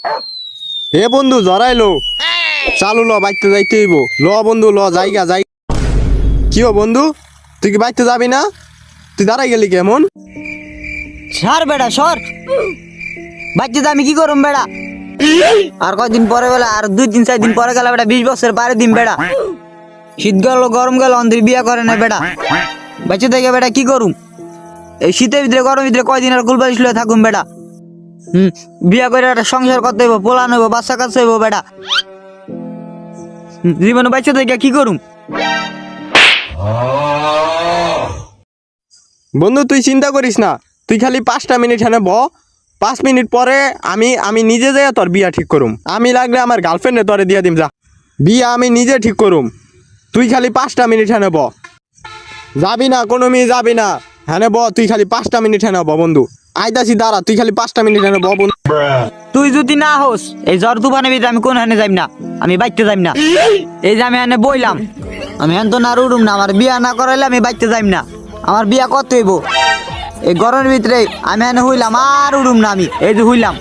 হে বন্ধু জড়াইলো চালু ল বাইতে যাইতে হইব ল বন্ধু ল জায়গা যাই কি ও বন্ধু তুই কি বাইতে যাবি না তুই দাঁড়াই গেলি কেমন সর বেড়া সর বাচ্চাতে আমি কি করুম বেড়া আর কয়দিন পরে বেলা আর 2-3-4 দিন পরে গেলে বেটা 20 বছর পারে দিন বেড়া শীত গেল গরম গেল অন্ধের বিয়া করে না বেটা বাচ্চা থেকে বেটা কি করুম এই শীতের ভিতরে গরমের ভিতরে কয়দিন আর কুলবাড়ি শুয়ে থাকুম বেটা বিয়া করে একটা সংসার করতে হইব পোলান হইব বাচ্চা কাচ্চা হইব বেটা জীবনে বাচ্চা থেকে কি করুম বন্ধু তুই চিন্তা করিস না তুই খালি 5টা মিনিট হেনে 5 মিনিট পরে আমি নিজে যাই তোর বিয়া ঠিক করুম আমি লাগলে আমার গার্লফ্রেন্ডে তোরে দিয়া দিম যা বিয়া আমি নিজে ঠিক করুম তুই খালি 5টা মিনিট হেনে যাবি না কোনো মেয়ে যাবি না হেনে তুই খালি 5টা মিনিট হেনে বন্ধু আইতাছি দাঁড়া তুই খালি 5টা মিনিট হেনে বন্ধু তুই যদি না হোস এই জ্বর তুফানের ভিতরে আমি কোন হানে যাইম না আমি বাইতে যাইম না এই যে আমি এনে বইলাম আমি হেন তো না উড়ুম না আমার বিয়া না করাইলে আমি বাইতে যাইম না আমার বিয়া করতে হইব এই গরমের ভিতরে আমি এনে হইলাম আর উড়ুম না আমি এই যে হইলাম